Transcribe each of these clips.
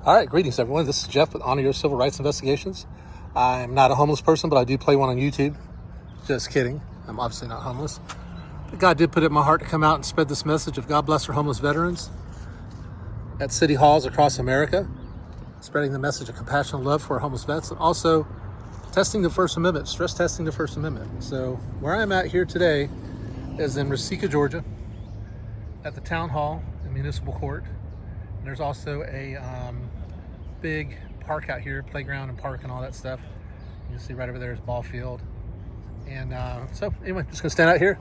All right, greetings everyone. This is Jeff with Honor Your Civil Rights Investigations. I'm not a homeless person, but I do play one on YouTube. Just kidding. I'm obviously not homeless. But God did put it in my heart to come out and spread this message of God bless our homeless veterans at city halls across America, spreading the message of compassion and love for our homeless vets, and also testing the First Amendment, stress testing the First Amendment. So where I'm at here today is in Resika, Georgia, at the town hall and municipal court. And there's also a big park out here, playground and park and all that stuff. You can see right over there is ball field. And so anyway, just gonna stand out here,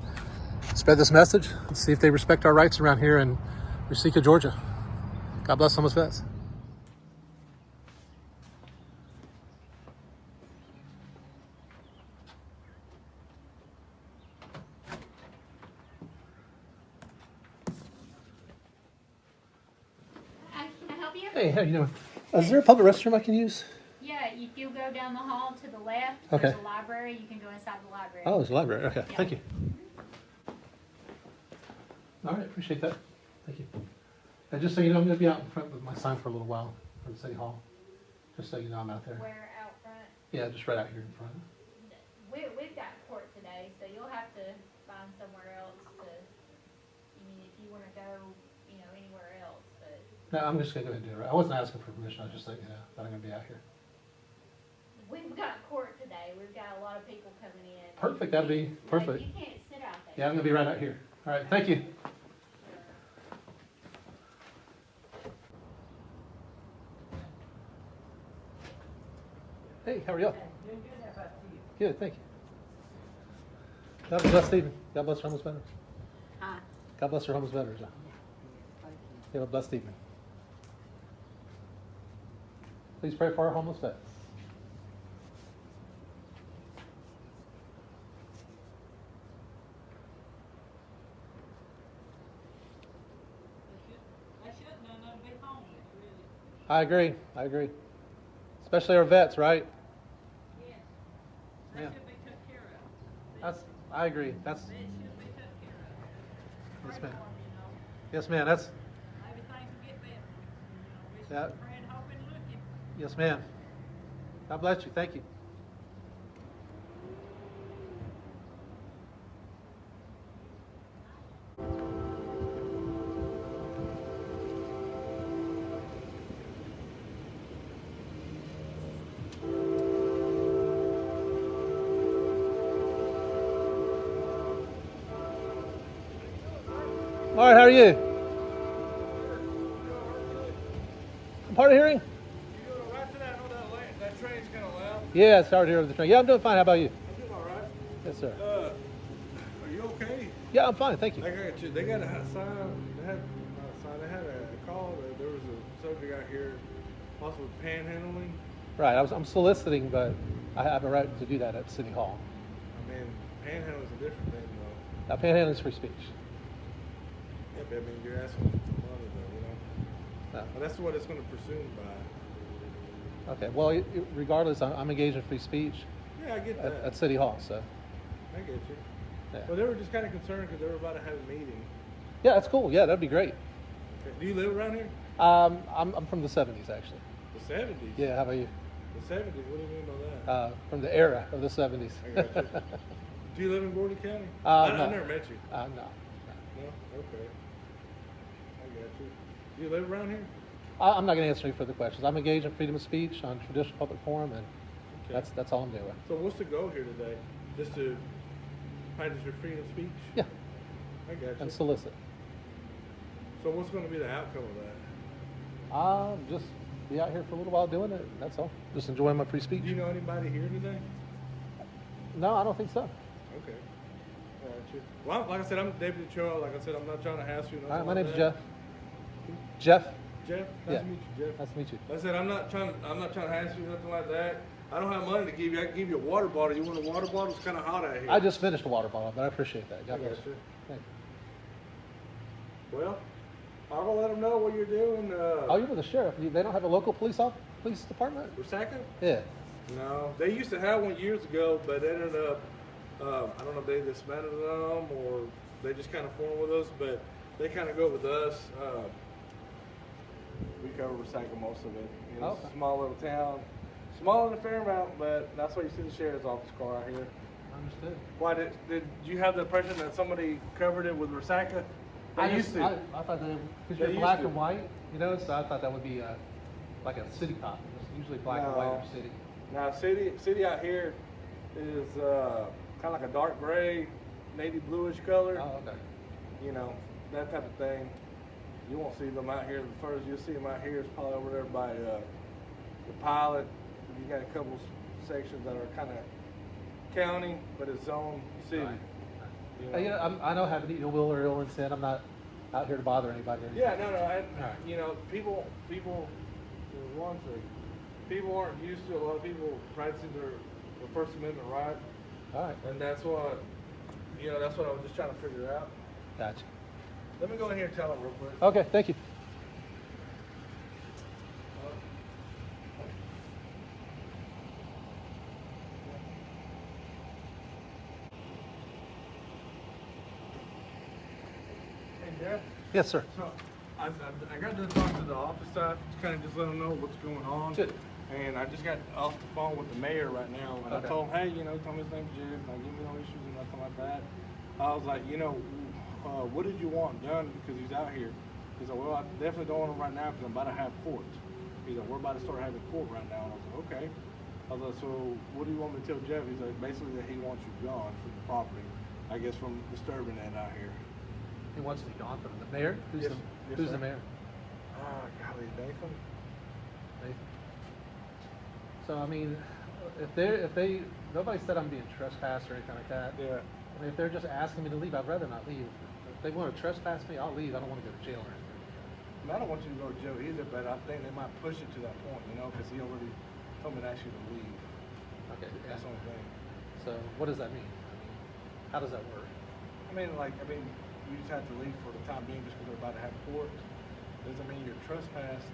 spread this message, and see if they respect our rights around here in Resika, Georgia. God bless homeless vets. Hi, can I help you? Hey, how you doing? Is there a public restroom I can use? Yeah, if you go down the hall to the left, Okay. there's a library. You can go inside the library. Oh, there's a library. Okay, Yeah. thank you. All right, appreciate that. Thank you. And just so you know, I'm going to be out in front with my sign for a little while from City Hall. Just so you know I'm out there. Where out front? Yeah, just right out here in front. We've got court today, so you'll have to find somewhere else to, I mean, if you want to go, anywhere else, but No, I'm just going to go ahead and do it. I wasn't asking for permission. I was just letting you know that I'm going to be out here. we've got court today. We've got a lot of people coming in. Perfect. That'd be perfect. You can't sit out there. Yeah, I'm going to be right out here. All right, thank you. Hey, how are you? Good, thank you. God bless Stephen. God bless our homeless veterans. Hi. God bless our homeless veterans. Have a blessed evening. Please pray for our homeless vets. I agree. I agree. Especially our vets, right? Yes. They Yeah. should be took care of. I agree. That's They should be took care of. yes, ma'am. You Yes, ma'am. That's know, maybe things will get better. We should Yeah. be praying, hoping, looking. yes, ma'am. God bless you. Thank you. All right, how are you? I'm hard of hearing. You doing all right today? I know that train's kind of loud. Yeah, it's hard to hear over the train. Yeah, I'm doing fine. How about you? I'm doing all right. Yes, sir. Are you okay? Yeah, I'm fine. Thank you. They got a sign. They had a call that there was a subject out here, possibly panhandling. Right. I'm soliciting, but I have a right to do that at City Hall. I mean, panhandling's a different thing, though. Now, panhandling is free speech. Yeah, but I mean, you're asking for money, though, No. But that's what it's going to presume by. Okay. Well, regardless, I'm engaged in free speech Yeah, I get that. at City Hall. So, I get you. yeah. Well, they were just kind of concerned because they were about to have a meeting. Yeah, that's cool. Yeah, that'd be great. Okay. Do you live around here? I'm from the 70s, actually. The 70s? Yeah. How about you? The 70s? What do you mean by that? From the era of the 70s. I got you. Do you live in Gordon County? No. I never met you. No. No? Okay. I got you. Do you live around here? I'm not going to answer any further questions. I'm engaged in freedom of speech on traditional public forum, and Okay. that's all I'm doing. So what's the goal here today? Just to practice your freedom of speech? Yeah, I got you. and solicit. So what's going to be the outcome of that? Just be out here for a little while doing it. That's all. Just enjoying my free speech. Do you know anybody here today? No, I don't think so. Okay. I got you. Well, like I said, I'm Deputy Charles. Like I said, I'm not trying to hassle you. All right, my nothing name's like Jeff. that. Jeff. Jeff? Nice Yeah. to meet you, Jeff. Nice to meet you. Like I said, I'm not trying to hassle you, nothing like that. I don't have money to give you. I can give you a water bottle. You want a water bottle? It's kind of hot out here. I just finished a water bottle, but I appreciate that. I God bless got you. you. Thank you. Well, I'm gonna let them know what you're doing. Oh, you're with the sheriff. They don't have a local police department? Recycle? Yeah. No, they used to have one years ago, but they ended up. I don't know if they disbanded them or they just kind of formed with us, but they kind of go with us. we cover recycle most of it. You know, Okay. it's a small little town, smaller than Fairmount, but that's why you see the sheriff's office car out here. Understood. Why did you have the impression that somebody covered it with recycle? They used to. I thought that because They you're used black to. and white, you know, so I thought that would be like a city cop. It's usually black and white No. or city. Now, city out here is kind of like a dark gray, navy bluish color. Oh, okay. You know, that type of thing. You won't see them out here. The furthest you'll see them out here is probably over there by the pilot. You got a couple sections that are kind of county, but it's zone city. Right. You know? You know, I don't have any ill will or ill intent. I'm not out here to bother anybody. Or anything. Yeah, no. And, Right. you know, people. There's one thing. People aren't used to a lot of people practicing their First Amendment right, All right. and that's what that's what I was just trying to figure out. Gotcha. Let me go in here and tell them real quick. Okay. Thank you. Hey, Jeff. Yes, sir. So I got to talk to the office staff to kind of just let them know what's going on. Good. And I just got off the phone with the mayor right now, and Okay. I told him, hey, told me his name's Jim, like, give me no issues and nothing like that. I was like, what did you want done because he's out here? He's like, well, I definitely don't want him right now because I'm about to have court. He's like, we're about to start having court right now. And I was like, okay. I was like, so what do you want me to tell Jeff? He's like, basically that he wants you gone from the property, I guess from disturbing that out here. He wants me gone from the mayor. Who's Yes, who's sir. the mayor? Golly, Nathan. Nathan. So I mean, if nobody said I'm being trespassed or anything like that. Yeah. I mean, if they're just asking me to leave, I'd rather not leave. If they want to trespass me, I'll leave. I don't want to go to jail or anything. I don't want you to go to jail either, but I think they might push it to that point, because he already told me to ask you to leave. Okay. That's the only thing. So what does that mean? How does that work? You just have to leave for the time being just because they're about to have court. Doesn't mean you're trespassed.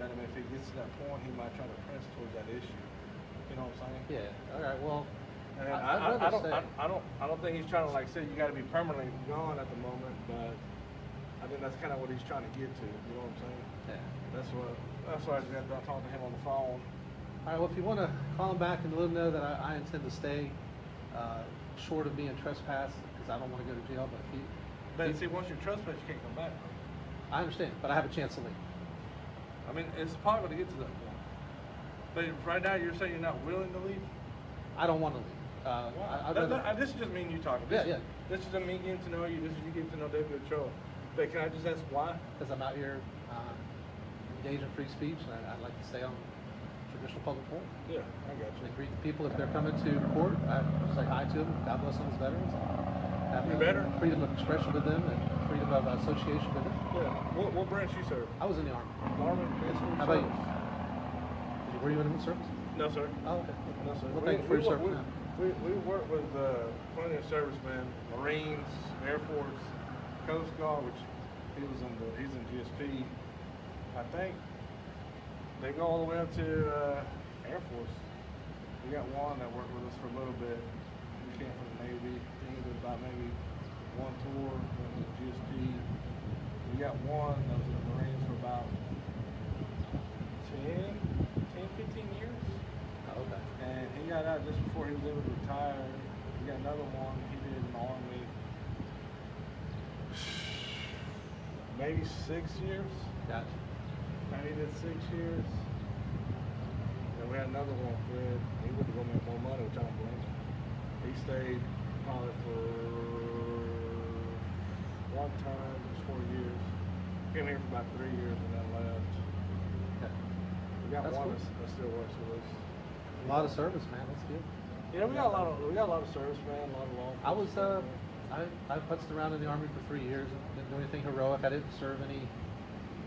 But if it gets to that point, he might try to press towards that issue. You know what I'm saying? Yeah. All right. Well, And I'd rather stay. I don't think he's trying to say you got to be permanently gone at the moment, but I think that's kind of what he's trying to get to. You know what I'm saying? Yeah. That's why I just got done talking to him on the phone. All right. Well, if you want to call him back and let him know that I intend to stay, short of being trespassed, because I don't want to go to jail. But But see, once you're trespassed, you can't come back. I understand, but I have a chance to leave. It's possible to get to that point. But right now, you're saying you're not willing to leave. I don't want to leave. This is just me and you talking. Yeah. This is just me getting to know you. This is you getting to know David Ochoa. But can I just ask why? Because I'm out here engaged in free speech, and I'd like to stay on traditional public forum. Yeah, I got I you. greet the people if they're coming to court. I say hi to them. God bless them as veterans. Have You veteran? freedom of expression with them and freedom of association with them. Yeah. What branch you serve? I was in the Army. Army. How about you? Were you in the service? No, sir. Oh, okay. No, sir. Well, thank you for your service. We work with plenty of servicemen, Marines, Air Force, Coast Guard, which he's in GSP. I think they go all the way up to Air Force. We got one that worked with us for a little bit. He came from the Navy. He did about maybe one tour with GSP. We got one that was in the Marines for about 10, 15 years. Oh, okay. And he got out just before he was able to retire. We got another one he did in the Army. Maybe 6 years. Gotcha. He did 6 years. And we had another one, Fred. He would go make more money, which I don't blame him. He stayed probably for one term, it was 4 years. Came here for about 3 years and then left. Okay. We got That's one cool. that still works with us. A lot of service, man. That's good. Yeah, we got a lot of servicemen, a lot of law I was enforcement. I putzed around in the Army for 3 years and didn't do anything heroic. I didn't serve any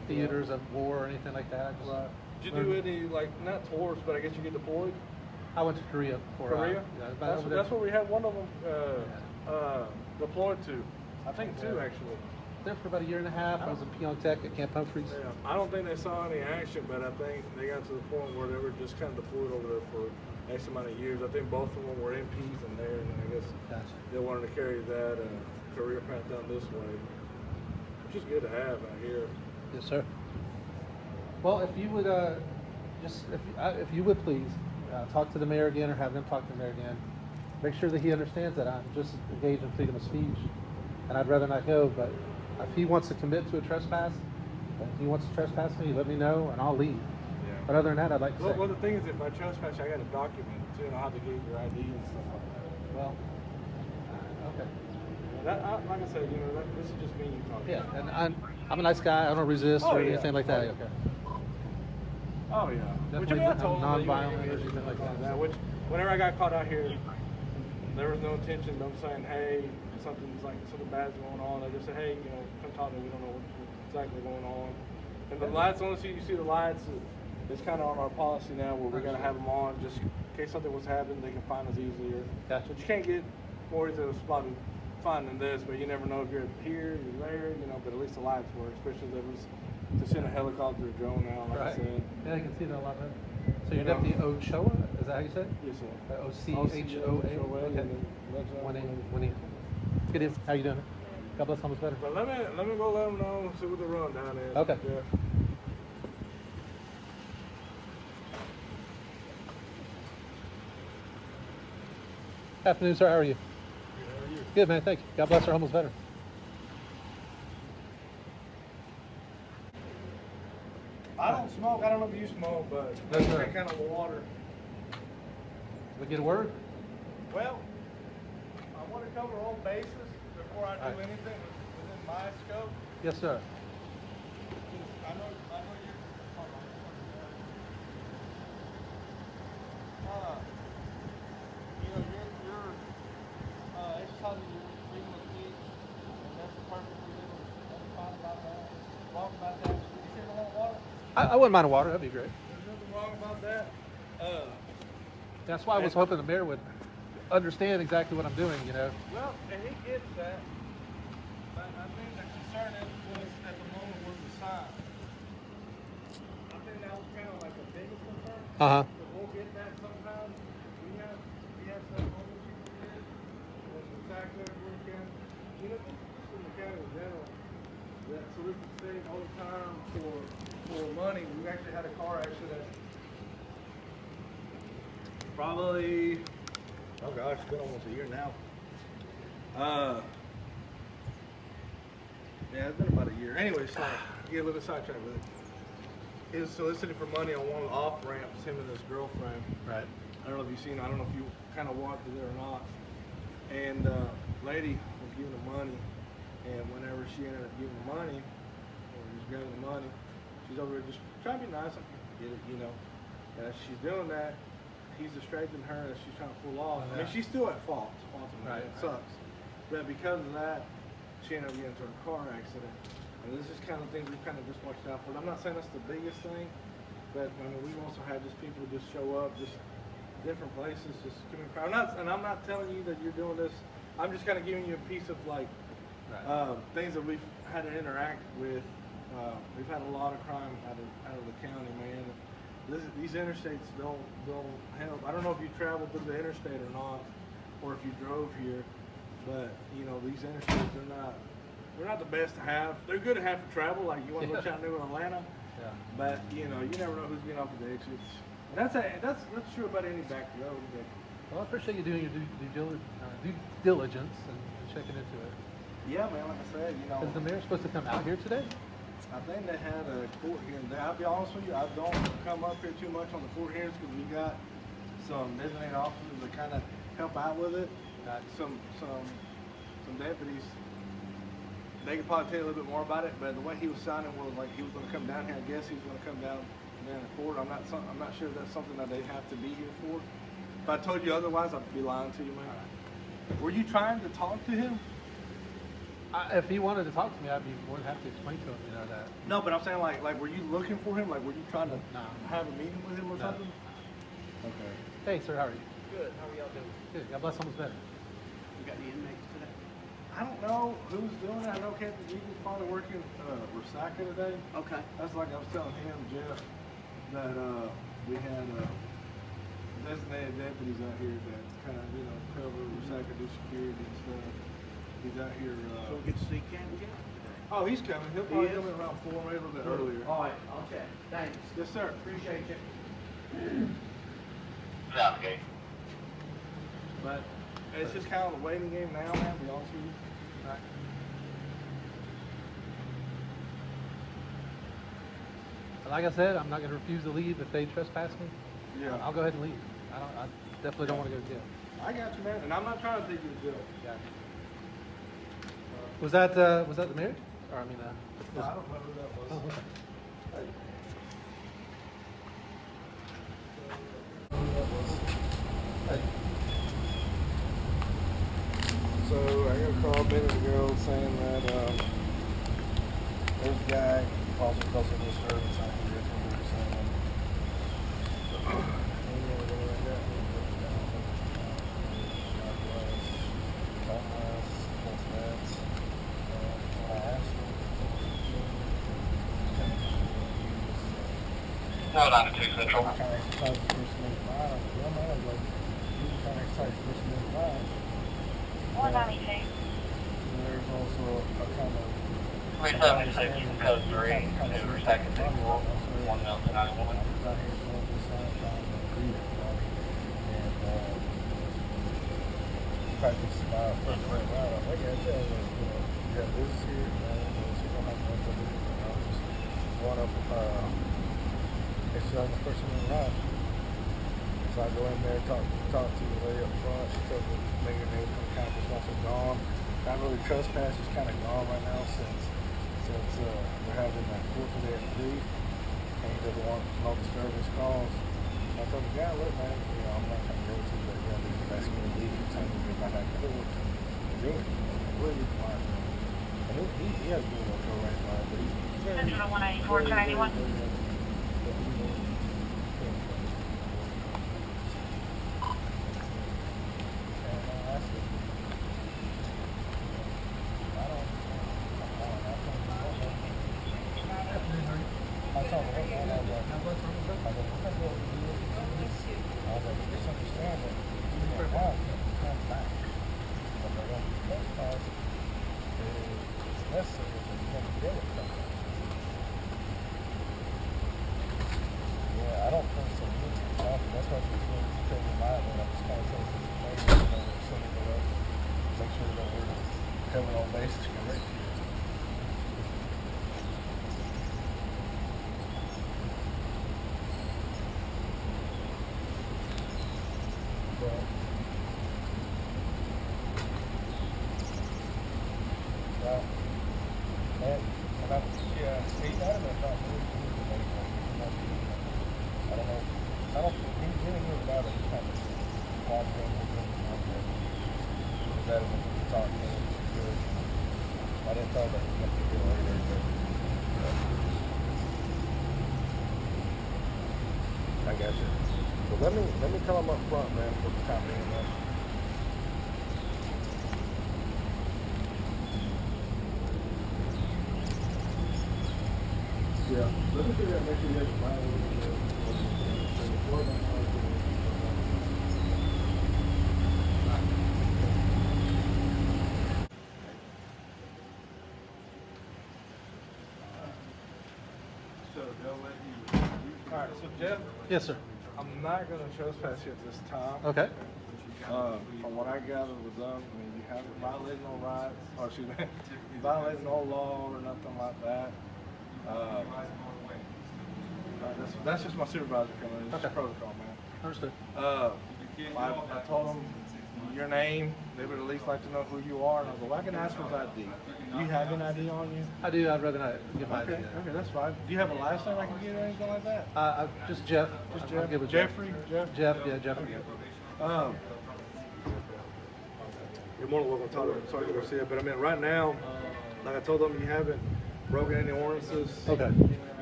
theaters of war or anything like that. I just Right. Did you do any, not tours, but I guess you get deployed? I went to Korea for Korea? yeah, That's where we had one of them deployed to. I think two, actually. there for about a year and a half. I was in Pyeongtaek at Camp Humphreys. Yeah. I don't think they saw any action, but I think they got to the point where they were just kind of deployed over there for X amount of years. I think both of them were MPs in there, and I guess Gotcha. they wanted to carry that career path down this way, which is good to have out here. Yes, sir. Well, if you would, if you would please, talk to the mayor again or have them talk to the mayor again. Make sure that he understands that I'm just engaged in freedom of speech and I'd rather not go, but if he wants to commit to a trespass, if he wants to trespass me, let me know and I'll leave. Yeah. But other than that, I'd like to say. Well, the thing is, if I trespass, I got to document it too, know how to get your ID and stuff like that. Well, okay. Like I said, this is just me and you talking. Yeah, and I'm a nice guy. I don't resist or anything like that. Okay. Oh yeah. Definitely non-violent or anything like that. Which, whenever I got caught out here, there was no intention of saying, hey, something bad's going on. I just said, hey, come talk to me. We don't know what's exactly going on. And the lights, only you see the lights. It's kind of on our policy now where we're gonna have them on just in case something was happening. They can find us easier. Gotcha. But you can't get more to the spot of finding this, but you never know if you're here, you're there, but at least the lights work, especially if there was to send a helicopter or drone out, like I said. Yeah, I can see that a lot better. So you're Deputy Ochoa, is that how you say it? Yes, sir. O-C-H-O-A? Okay. Winnie. Good evening. How you doing? God bless, almost better. But let me go let them know, see what the rundown is. Okay. Yeah. Afternoon, sir. How are you? Good, man. Thank you. God bless our homeless veteran. I don't smoke. I don't know if you smoke, but Yes, sir. that kind of water. We get a word? Well, I want to cover all bases before I do All right. anything within my scope. Yes, sir. I know you're. You're exercising your freedom of speech, and that's perfectly legal. That's fine about that. Wrong about that. You sure don't want water? I wouldn't mind a water. That'd be great. There's nothing wrong about that. That's why I was hoping the mayor would understand exactly what I'm doing, Well, and he gets that. But I think the concern was at the moment was the sign. I think that was kind of like the biggest concern. Uh-huh. But we'll get that sometimes. We have some homeless people here. There's some tax every weekend. Just in the county in general. That so we can save all the time for money. We actually had a car accident. Probably, oh gosh, it's been almost a year now. Yeah, it's been about a year. Anyway, so get a little sidetracked with it. He was soliciting for money on one of the off ramps, him and his girlfriend. Right. I don't know if you've seen it. I don't know if you kind of walked it or not. And lady was giving him money, and whenever she ended up giving him money, or he was grabbing the money, she's over there just trying to be nice, get it, And as she's doing that, he's distracting her as she's trying to pull off. I mean, she's still at fault, ultimately. It sucks. But because of that, she ended up getting into a car accident. And this is kind of things we've kind of just watched out for. I'm not saying that's the biggest thing, but I mean, we've also had just people just show up, just different places, just coming across. I'm not telling you that you're doing this. I'm just kind of giving you a piece of things that we've had to interact with. We've had a lot of crime out of the county, man. These interstates don't help. I don't know if you traveled through the interstate or not, or if you drove here, but these interstates they're not the best to have. They're good to have for travel, like you want to go Chattanooga or Atlanta. Yeah. But you never know who's getting off of the exits. And that's true about any back road. But, Well, I appreciate you doing your due diligence and checking into it. yeah, man. Like I said, Is the mayor supposed to come out here today? I think they had a court hearing. I'll be honest with you, I don't come up here too much on the court hearings because we got some designated officers that kind of help out with it. Got some deputies. They could probably tell you a little bit more about it, but the way he was signing was like he was going to come down here. I guess he was going to come down to court. I'm not sure if that's something that they have to be here for. If I told you otherwise, I'd be lying to you, man. Were you trying to talk to him? If he wanted to talk to me, I'd be more than happy to explain to him, that. No, but I'm saying like were you looking for him? Like were you trying to have a meeting with him or something? Okay. Hey, sir, how are you? Good. How are y'all doing? Good. God bless, almost better. You got any inmates today? I don't know who's doing it. I know Captain Eagle's probably working Recycle today. Okay. That's like I was telling him, Jeff, that we had designated deputies out here that kind of cover Recycle, do security and stuff. He's out here. So we get to see Captain Jeff today. Oh, he's coming. He'll probably come in around 4, maybe a little bit earlier. All right, I'll check. Thanks. Yes, sir. Appreciate you. Okay. But it's just kind of a waiting game now, man, to be honest with you. Like I said, I'm not going to refuse to leave if they trespass me. Yeah. I'll go ahead and leave. I definitely don't want to go to jail. I got you, man. And I'm not trying to take you to jail. Yeah. Was that the mayor? Or I mean, I don't know who that was. oh, okay. So I got a call a minute ago saying that this guy also calls it this service. I can get to saying No, 92 Central. One ninety two. There's also a kind of 376 code 3 to second to 1 Milton 91. Practice first rate route. I'm like, I tell you, you got this here, she don't have much of it. Just one up, it's on the first rate route. So I go in there, talk to the lady up front. She tells me maybe kind of response is gone. Not really trespass, it's kind of gone right now since we're having that 4th of the day at 3. And he doesn't want no disturbance calls. I told the guy, look, man, I'm not trying to go to the guy that's asking me to leave. He's telling me about that cool to do it. What is it? And he has a good little go right now, but he's very... Central 194, 291. I don't think so. That's why she's going to take your mind when I'm just kind of telling you, make sure that we're covering all bases correct here. But, he's not about not moving anymore. I don't know. I don't think he's really good about it. He's kind of walking with him. He's better than we talked to him. He's good. I didn't tell that he was going to be good later, but I got you. But let me tell him up front, man, for the time being, man. Yeah, let me do that. Make sure you guys buy a little bit. So they'll let you. All right, so Jeff, Yes, sir. I'm not going to trespass you at this time. Okay. From what I gathered was I mean, you haven't violated no rights, or excuse me, you violated no law or nothing like that. That's just my supervisor coming in. It's just protocol, man. Understood. I told them your name. They would at least like to know who you are. And I was like, well, I can ask for his ID. Do you have an ID on you? I do. I'd rather not give my Okay, ID. okay, that's fine. Do you have a last name I can get or anything like that? Just Jeff. Just I'll Jeff? give it Jeffrey? Jeff? Jeff, yeah, Jeffrey. You're more than welcome to talk to Sergeant Garcia, but I mean, right now, like I told them, you haven't broken any ordinances. Okay.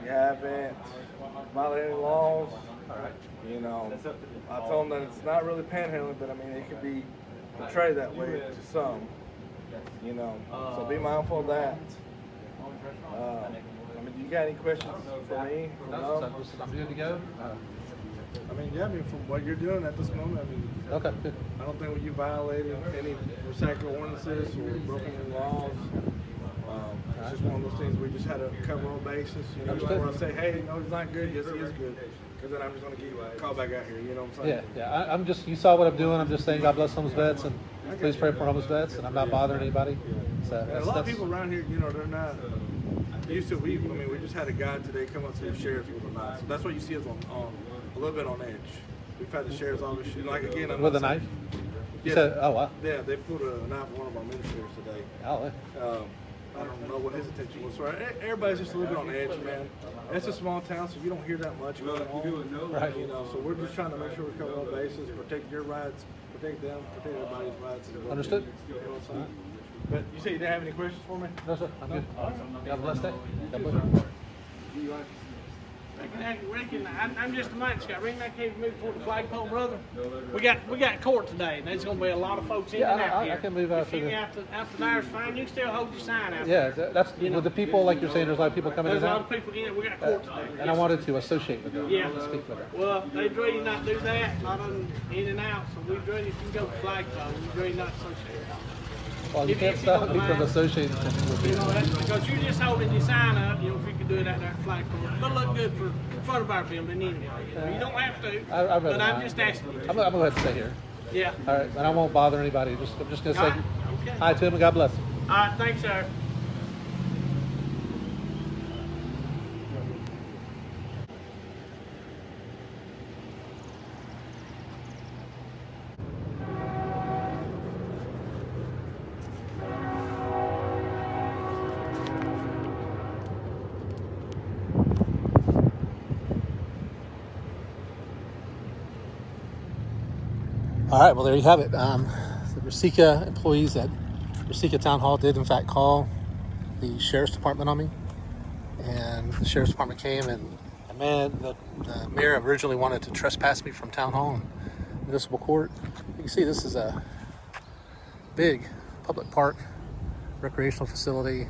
You haven't violated any laws. All right. You know, I told them that it's not really panhandling, but I mean, it could be portrayed that way to some. You know, so be mindful of that. I mean, do you got any questions for me? No, I'm good to go. I mean, yeah, I mean, from what you're doing at this moment, I mean, Okay, good. I don't think you violated any recycle ordinances or broken any laws. It's just one of those things we just had to cover all bases. You know, before I say, hey, no, he's not good. Yes, he is good. Because then I'm just going to get call back out here. You know what I'm saying? Yeah. I'm just, you saw what I'm doing. I'm just saying God bless homeless vets and please pray for homeless vets. And I'm not bothering anybody. So And a lot of people around here, you know, they're not used to. We just had a guy today come up to the sheriff's with a knife. So that's what you see us on a little bit on edge. We've had the sheriff's office shoot, like again. with a knife. You said, oh wow. Yeah, they put a knife on one of our ministers today. Oh, I don't know what his intention was. So everybody's just a little bit on edge, man. It's a small town, so you don't hear that much going on. Right. You know, so we're just trying to make sure we cover all bases, protect your rights, protect them, protect everybody's rights. Understood. You know what I'm saying? But you say you didn't have any questions for me? No, sir. I'm good. You have a blessed day. God bless. I'm just a night scout. Reason I came to move toward the flagpole, brother. We got court today, and there's going to be a lot of folks in and out here. I can move out If you out there is fine, you can still hold your sign out. Yeah, that's with the people, like you're saying, there's a lot of people coming in There's a and lot out. of people in. We got court today. And I wanted to associate with them. Yeah. Speak with them. Well, they'd rather not do that, not in and out. So we'd rather, if you go to flagpole, we'd rather not associate. Well, you If can't you stop don't me from mind. associating with You people. know, that's because you're just holding your sign up. You know, if you could do it out there at flagpole, it'll look good for in front of our building anyway. You know, you don't have to, I'd rather but I'm not. just asking you. I'm gonna go ahead and stay here. Yeah. All right, and I won't bother anybody. I'm just gonna say All right, okay. hi to him and God bless him. All right, thanks, sir. All right, well, there you have it. The Resika employees at Resika Town Hall did, in fact, call the Sheriff's Department on me. And the Sheriff's Department came, and man, the mayor originally wanted to trespass me from Town Hall and Municipal Court. You can see this is a big public park, recreational facility,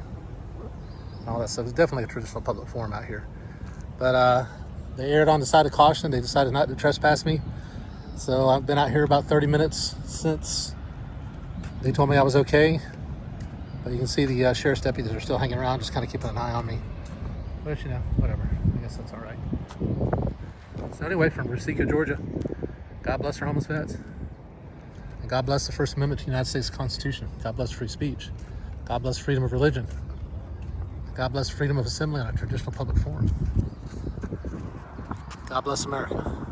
and all that stuff. It's definitely a traditional public forum out here. But they erred on the side of caution. They decided not to trespass me. So I've been out here about 30 minutes since they told me I was okay. But you can see the sheriff's deputies are still hanging around, just kind of keeping an eye on me. But you know, whatever. I guess that's all right. So anyway, from Resika, Georgia, God bless our homeless vets. And God bless the First Amendment to the United States Constitution. God bless free speech. God bless freedom of religion. God bless freedom of assembly on a traditional public forum. God bless America.